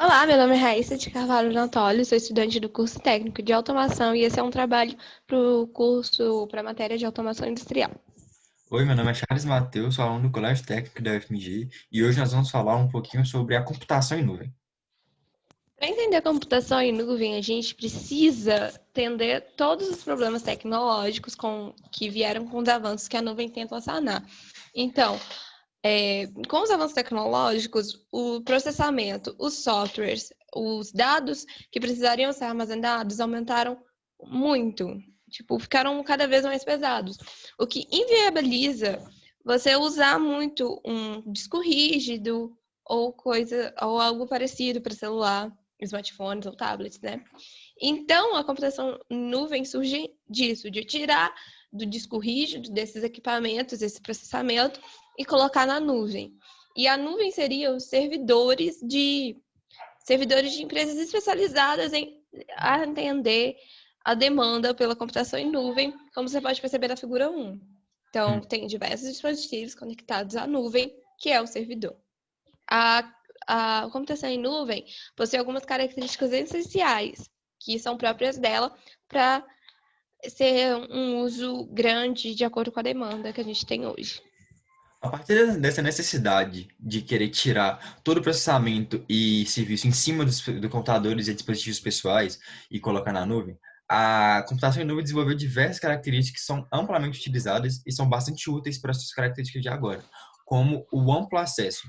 Olá, meu nome é Raíssa de Carvalho Antólio, sou estudante do curso técnico de automação e esse é um trabalho para a matéria de automação industrial. Oi, meu nome é Charles Mateus, sou aluno do Colégio Técnico da UFMG e hoje nós vamos falar um pouquinho sobre a computação em nuvem. Para entender a computação em nuvem, a gente precisa entender todos os problemas tecnológicos que vieram com os avanços que a nuvem tenta sanar. Então, com os avanços tecnológicos, o processamento, os softwares, os dados que precisariam ser armazenados aumentaram muito. Tipo, ficaram cada vez mais pesados. O que inviabiliza você usar muito um disco rígido ou algo parecido para celular, smartphones ou tablets, né? Então, a computação em nuvem surge disso, de tirar do disco rígido desses equipamentos, esse processamento, e colocar na nuvem. E a nuvem seria os servidores de empresas especializadas em atender a demanda pela computação em nuvem, como você pode perceber na figura 1. Então, Hum. tem diversos dispositivos conectados à nuvem, que é o servidor. A, a computação em nuvem possui algumas características essenciais, que são próprias dela, para ser um uso grande de acordo com a demanda que a gente tem hoje. A partir dessa necessidade de querer tirar todo o processamento e serviço em cima dos computadores e dispositivos pessoais e colocar na nuvem, a computação em nuvem desenvolveu diversas características que são amplamente utilizadas e são bastante úteis para as suas características de agora, como o amplo acesso.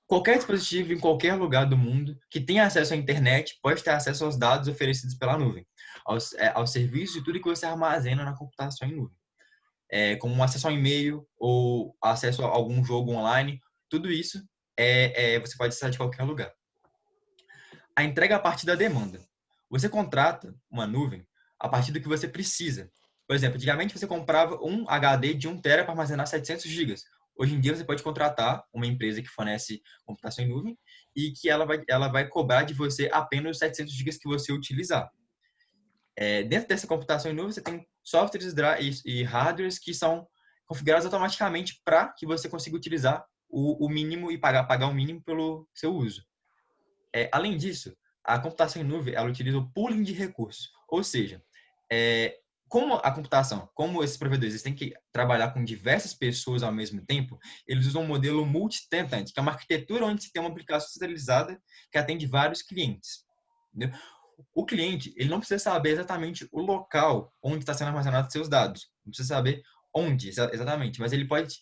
Qualquer dispositivo em qualquer lugar do mundo que tenha acesso à internet pode ter acesso aos dados oferecidos pela nuvem, aos serviços e tudo que você armazena na computação em nuvem, como um acesso ao e-mail ou acesso a algum jogo online. Tudo isso você pode acessar de qualquer lugar. A entrega a partir da demanda. Você contrata uma nuvem a partir do que você precisa. Por exemplo, antigamente você comprava um HD de 1 TB para armazenar 700 gigas. Hoje em dia você pode contratar uma empresa que fornece computação em nuvem e que ela vai cobrar de você apenas os 700 gigas que você utilizar. Dentro dessa computação em nuvem você tem softwares e hardwares que são configurados automaticamente para que você consiga utilizar o mínimo e pagar o mínimo pelo seu uso. Além disso, a computação em nuvem ela utiliza o pooling de recursos, ou seja, é, como esses provedores eles têm que trabalhar com diversas pessoas ao mesmo tempo, eles usam um modelo multi-tenant, que é uma arquitetura onde se tem uma aplicação centralizada que atende vários clientes. Entendeu? O cliente ele não precisa saber exatamente o local onde está sendo armazenados seus dados, não precisa saber onde exatamente, mas ele pode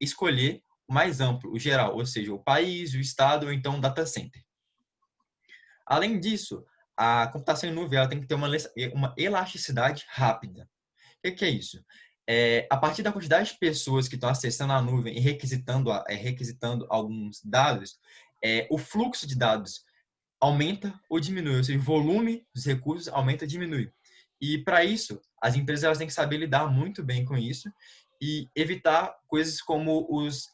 escolher o mais amplo, o geral, ou seja, o país, o estado ou então o data center. Além disso, a computação em nuvem ela tem que ter uma elasticidade rápida. O que é isso? A partir da quantidade de pessoas que estão acessando a nuvem e requisitando alguns dados, o fluxo de dados aumenta ou diminui, ou seja, o volume dos recursos aumenta ou diminui. E para isso, as empresas elas têm que saber lidar muito bem com isso e evitar coisas como os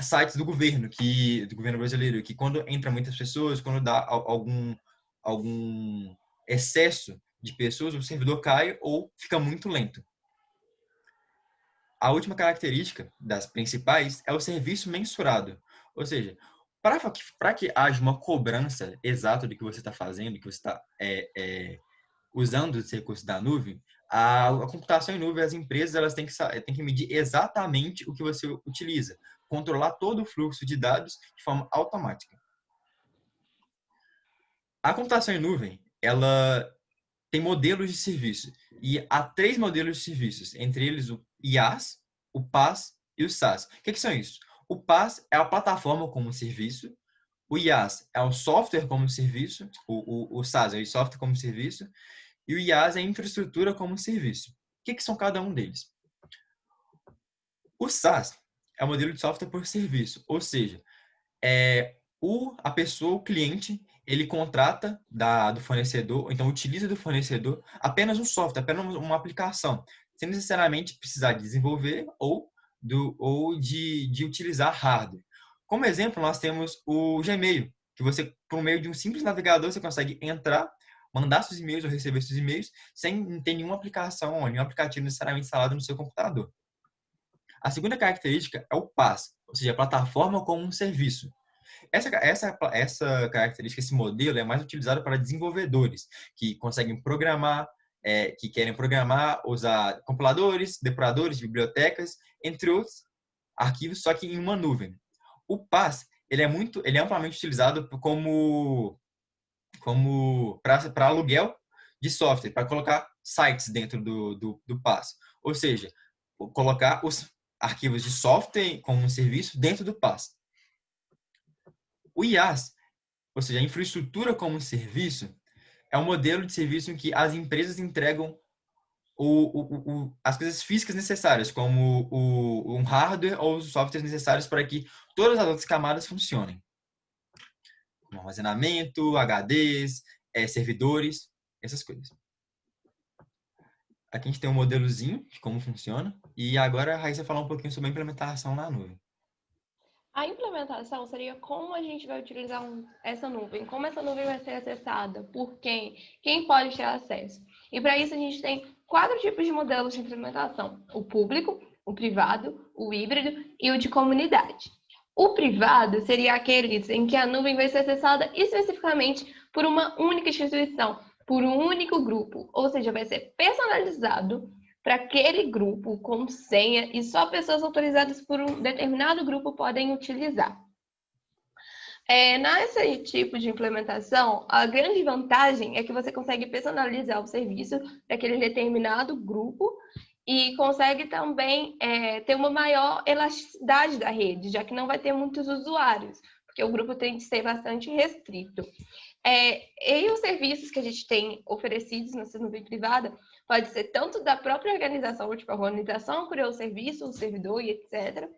sites do governo brasileiro, que quando entra muitas pessoas, quando dá algum excesso de pessoas, o servidor cai ou fica muito lento. A última característica das principais é o serviço mensurado, ou seja, para que haja uma cobrança exata do que você está fazendo, do que você está usando os recursos da nuvem, a computação em nuvem, as empresas elas têm que medir exatamente o que você utiliza, controlar todo o fluxo de dados de forma automática. A computação em nuvem, ela tem modelos de serviço e há 3 modelos de serviços, entre eles o IaaS, o PaaS e o SaaS. O que são isso? O PaaS é a plataforma como serviço, o IaaS é o software como serviço, o SaaS é o software como serviço, e o IaaS é a infraestrutura como serviço. O que são cada um deles? O SaaS é o modelo de software por serviço, ou seja, a pessoa, o cliente, ele contrata do fornecedor, então utiliza do fornecedor apenas um software, apenas uma aplicação, sem necessariamente precisar de desenvolver ou de utilizar hardware. Como exemplo, nós temos o Gmail, que você, por meio de um simples navegador, você consegue entrar, mandar seus e-mails ou receber seus e-mails sem ter nenhuma aplicação, nenhum aplicativo necessariamente instalado no seu computador. A segunda característica é o PaaS, ou seja, a plataforma como um serviço. Essa característica, esse modelo é mais utilizado para desenvolvedores que conseguem programar, que querem programar, usar compiladores, depuradores, bibliotecas, entre outros arquivos, só que em uma nuvem. O PaaS, ele é amplamente utilizado como para aluguel de software, para colocar sites dentro do PaaS. Ou seja, colocar os arquivos de software como um serviço dentro do PaaS. O IaaS, ou seja, a infraestrutura como um serviço, é um modelo de serviço em que as empresas entregam as coisas físicas necessárias, como um hardware ou os softwares necessários para que todas as outras camadas funcionem. Como armazenamento, HDs, servidores, essas coisas. Aqui a gente tem um modelozinho de como funciona. E agora a Raíssa vai falar um pouquinho sobre a implementação na nuvem. A implementação seria como a gente vai utilizar essa nuvem, como essa nuvem vai ser acessada, por quem pode ter acesso. E para isso a gente tem 4 tipos de modelos de implementação: o público, o privado, o híbrido e o de comunidade. O privado seria aqueles em que a nuvem vai ser acessada especificamente por uma única instituição, por um único grupo, ou seja, vai ser personalizado para aquele grupo com senha e só pessoas autorizadas por um determinado grupo podem utilizar. Nesse tipo de implementação, a grande vantagem é que você consegue personalizar o serviço para aquele determinado grupo e consegue também ter uma maior elasticidade da rede, já que não vai ter muitos usuários, porque o grupo tem de ser bastante restrito. E os serviços que a gente tem oferecidos nessa nuvem privada pode ser tanto da própria organização, tipo a organização criou o serviço, o servidor e etc.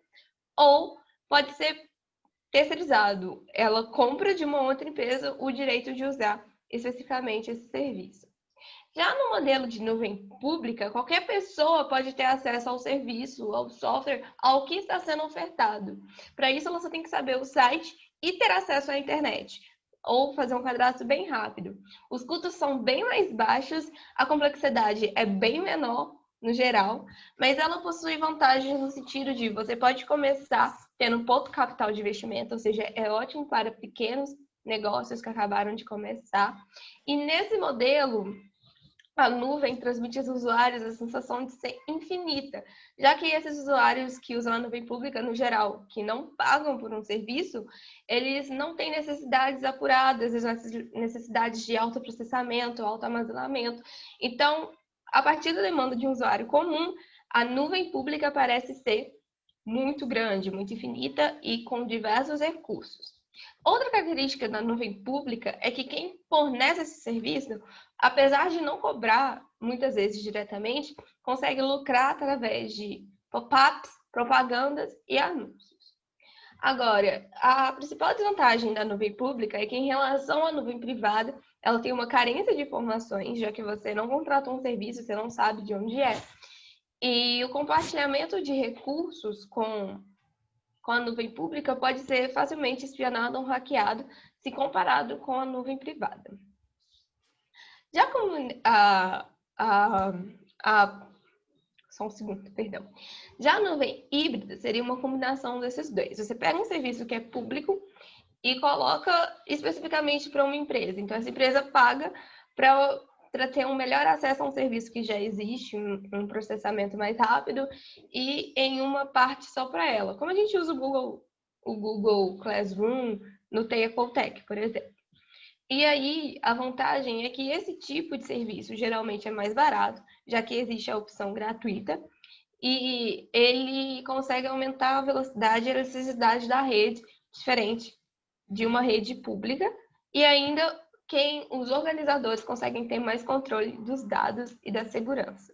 Ou pode ser terceirizado. Ela compra de uma outra empresa o direito de usar especificamente esse serviço. Já no modelo de nuvem pública, qualquer pessoa pode ter acesso ao serviço, ao software, ao que está sendo ofertado. Para isso, ela só tem que saber o site e ter acesso à internet, ou fazer um cadastro bem rápido. Os custos são bem mais baixos, a complexidade é bem menor no geral, mas ela possui vantagens no sentido de você pode começar tendo pouco capital de investimento, ou seja, é ótimo para pequenos negócios que acabaram de começar. E nesse modelo, a nuvem transmite aos usuários a sensação de ser infinita, já que esses usuários que usam a nuvem pública no geral, que não pagam por um serviço, eles não têm necessidades apuradas, necessidades de alto processamento, alto armazenamento. Então, a partir da demanda de um usuário comum, a nuvem pública parece ser muito grande, muito infinita e com diversos recursos. Outra característica da nuvem pública é que quem fornece esse serviço, apesar de não cobrar muitas vezes diretamente, consegue lucrar através de pop-ups, propagandas e anúncios. Agora, a principal desvantagem da nuvem pública é que, em relação à nuvem privada, ela tem uma carência de informações, já que você não contratou um serviço, você não sabe de onde é. E o compartilhamento de recursos com a nuvem pública pode ser facilmente espionado ou hackeado se comparado com a nuvem privada. Já como só um segundo, perdão. Já a nuvem híbrida seria uma combinação desses dois. Você pega um serviço que é público e coloca especificamente para uma empresa. Então, essa empresa paga para ter um melhor acesso a um serviço que já existe, um processamento mais rápido e em uma parte só para ela. Como a gente usa o Google Classroom no TIA-Tech, por exemplo. E aí, a vantagem é que esse tipo de serviço geralmente é mais barato, já que existe a opção gratuita, e ele consegue aumentar a velocidade e a elasticidade da rede, diferente de uma rede pública, e ainda os organizadores conseguem ter mais controle dos dados e da segurança.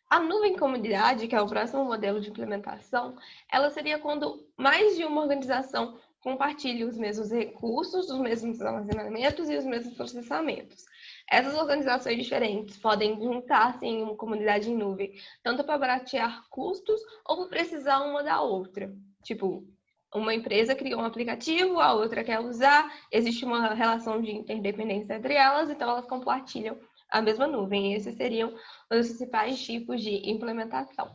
A nuvem comunidade, que é o próximo modelo de implementação, ela seria quando mais de uma organização compartilha os mesmos recursos, os mesmos armazenamentos e os mesmos processamentos. Essas organizações diferentes podem juntar-se em uma comunidade em nuvem, tanto para baratear custos ou para precisar uma da outra. Tipo, uma empresa criou um aplicativo, a outra quer usar, existe uma relação de interdependência entre elas, então elas compartilham a mesma nuvem. E esses seriam os principais tipos de implementação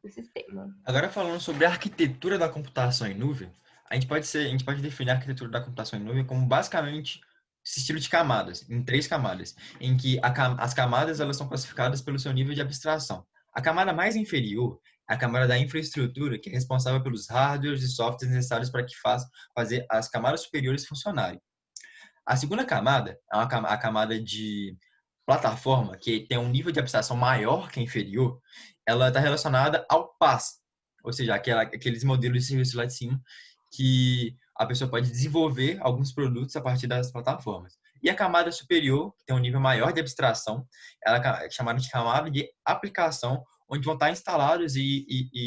do sistema. Agora falando sobre a arquitetura da computação em nuvem, a gente pode definir a arquitetura da computação em nuvem como basicamente esse estilo de camadas, em 3 camadas, em que as camadas elas são classificadas pelo seu nível de abstração. A camada mais inferior é a camada da infraestrutura, que é responsável pelos hardwares e softwares necessários para que fazer as camadas superiores funcionarem. A segunda camada é a camada de plataforma, que tem um nível de abstração maior que a inferior. Ela está relacionada ao PaaS, ou seja, aqueles modelos de serviço lá de cima, que a pessoa pode desenvolver alguns produtos a partir das plataformas. E a camada superior, que tem um nível maior de abstração, ela é chamada de camada de aplicação, onde vão estar instalados e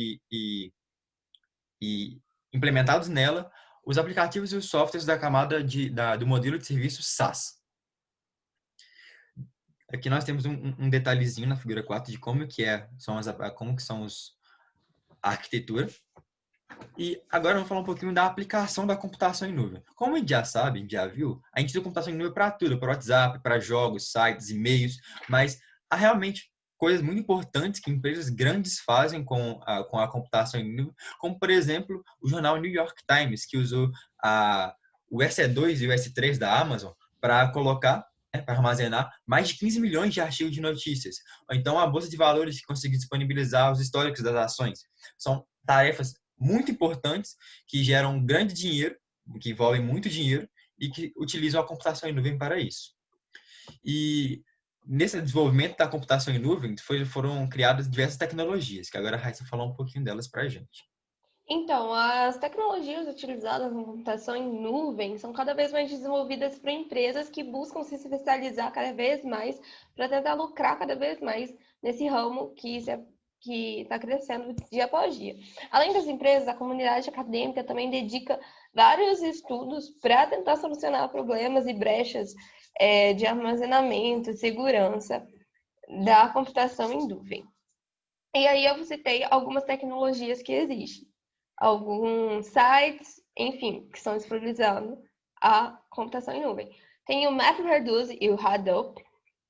implementados nela os aplicativos e os softwares da camada do modelo de serviço SaaS. Aqui nós temos um detalhezinho na figura 4 de como que são a arquitetura. E agora vamos falar um pouquinho da aplicação da computação em nuvem. Como a gente já sabe, a gente já viu, a gente usa computação em nuvem para tudo, para WhatsApp, para jogos, sites, e-mails, mas há realmente coisas muito importantes que empresas grandes fazem com a computação em nuvem, como, por exemplo, o jornal New York Times, que usou o EC2 e o S3 da Amazon para colocar, para armazenar mais de 15 milhões de artigos de notícias. Ou então a Bolsa de Valores, que conseguiu disponibilizar os históricos das ações. São tarefas muito importantes que geram grande dinheiro, que envolvem muito dinheiro e que utilizam a computação em nuvem para isso. E nesse desenvolvimento da computação em nuvem foram criadas diversas tecnologias, que agora a Raíssa falou um pouquinho delas para a gente. Então, as tecnologias utilizadas na computação em nuvem são cada vez mais desenvolvidas por empresas que buscam se especializar cada vez mais para tentar lucrar cada vez mais nesse ramo que está crescendo dia após dia. Além das empresas, a comunidade acadêmica também dedica vários estudos para tentar solucionar problemas e brechas de armazenamento e segurança da computação em nuvem. E aí eu citei algumas tecnologias que existem. Alguns sites, enfim, que estão disponibilizando a computação em nuvem. Tem o MapReduce e o Hadoop,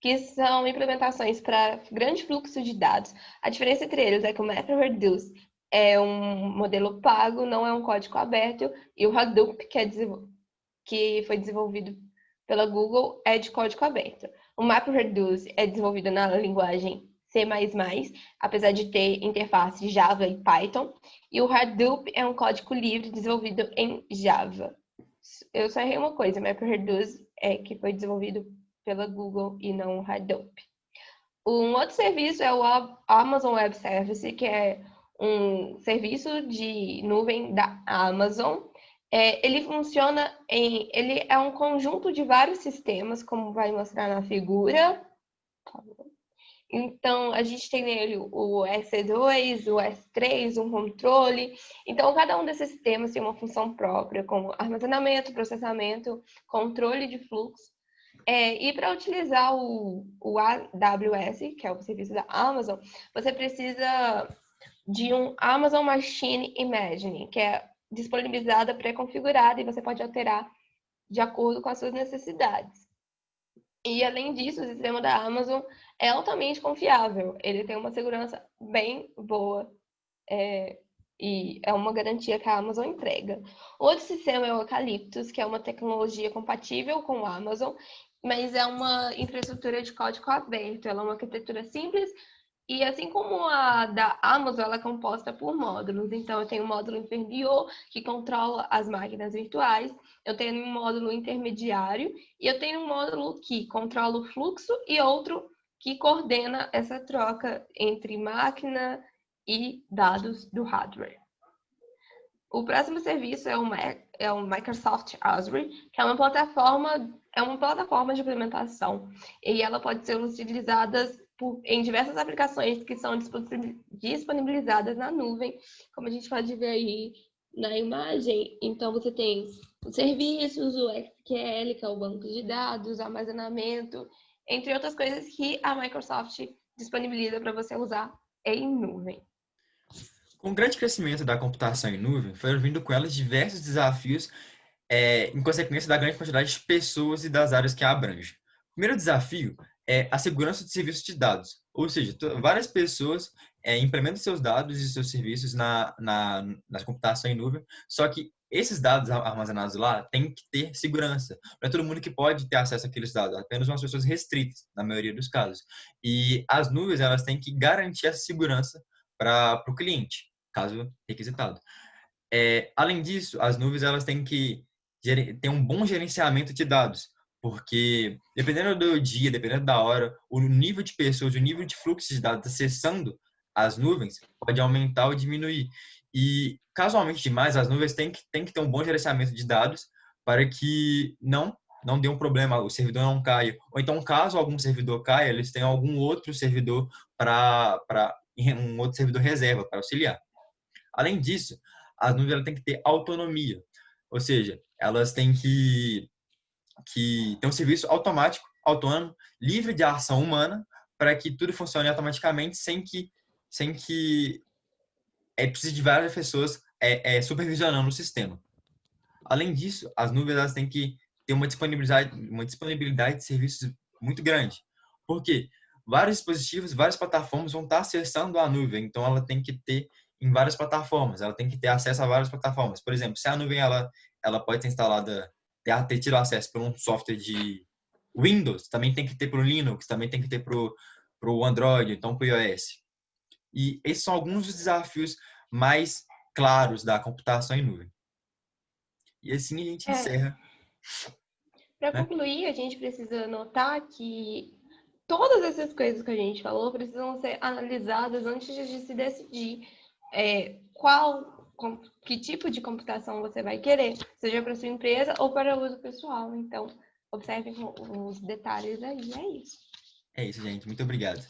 que são implementações para grande fluxo de dados. A diferença entre eles é que o MapReduce é um modelo pago, não é um código aberto, e o Hadoop, que foi desenvolvido pela Google, é de código aberto. O MapReduce é desenvolvido na linguagem C++, apesar de ter interface Java e Python, e o Hadoop é um código livre desenvolvido em Java. Eu só errei uma coisa, o MapReduce que foi desenvolvido pela Google e não o Hadoop. Um outro serviço é o Amazon Web Service, que é um serviço de nuvem da Amazon. Ele ele é um conjunto de vários sistemas, como vai mostrar na figura. Então, a gente tem nele o EC2, o S3, um controle. Então, cada um desses sistemas tem uma função própria, como armazenamento, processamento, controle de fluxo. E para utilizar o AWS, que é o serviço da Amazon, você precisa de um Amazon Machine Imagining, que é disponibilizada, pré-configurada, e você pode alterar de acordo com as suas necessidades. E, além disso, o sistema da Amazon é altamente confiável. Ele tem uma segurança bem boa e é uma garantia que a Amazon entrega. Outro sistema é o Eucalyptus, que é uma tecnologia compatível com o Amazon, mas é uma infraestrutura de código aberto. Ela é uma arquitetura simples e, assim como a da Amazon, ela é composta por módulos. Então, eu tenho um módulo inferior, que controla as máquinas virtuais. Eu tenho um módulo intermediário e eu tenho um módulo que controla o fluxo e outro que coordena essa troca entre máquina e dados do hardware. O próximo serviço é o Microsoft Azure, que é uma plataforma de implementação, e ela pode ser utilizada em diversas aplicações que são disponibilizadas na nuvem, como a gente pode ver aí na imagem. Então, você tem os serviços, o SQL, que é o banco de dados, armazenamento, entre outras coisas que a Microsoft disponibiliza para você usar em nuvem. Com o grande crescimento da computação em nuvem, foram vindo com ela diversos desafios em consequência da grande quantidade de pessoas e das áreas que a abrange. O primeiro desafio é a segurança de serviços de dados, ou seja, várias pessoas implementam seus dados e seus serviços na computação em nuvem, só que esses dados armazenados lá têm que ter segurança. Não é todo mundo que pode ter acesso àqueles dados, apenas umas pessoas restritas, na maioria dos casos. E as nuvens, elas têm que garantir essa segurança para o cliente, caso requisitado. Além disso, as nuvens, elas têm que ter um bom gerenciamento de dados, porque dependendo do dia, dependendo da hora, o nível de pessoas, o nível de fluxo de dados acessando as nuvens pode aumentar ou diminuir. E, casualmente demais, as nuvens têm que ter um bom gerenciamento de dados para que não dê um problema, o servidor não caia. Ou então, caso algum servidor caia, eles têm algum outro servidor um outro servidor reserva para auxiliar. Além disso, as nuvens têm que ter autonomia, ou seja, elas têm que ter um serviço automático, autônomo, livre de ação humana, para que tudo funcione automaticamente sem que precise de várias pessoas supervisionando o sistema. Além disso, as nuvens elas têm que ter uma disponibilidade de serviços muito grande. Por quê? Vários dispositivos, várias plataformas vão estar acessando a nuvem, então ela tem que ter em várias plataformas, ela tem que ter acesso a várias plataformas. Por exemplo, se a nuvem ela pode ser instalada, ter tido acesso por um software de Windows, também tem que ter para o Linux, também tem que ter para o Android, então para o iOS. E esses são alguns dos desafios mais claros da computação em nuvem. E assim a gente encerra. Para Né? concluir, a gente precisa notar que todas essas coisas que a gente falou precisam ser analisadas antes de se decidir que tipo de computação você vai querer, seja para sua empresa ou para uso pessoal. Então, observem os detalhes aí. É isso. É isso, gente. Muito obrigado.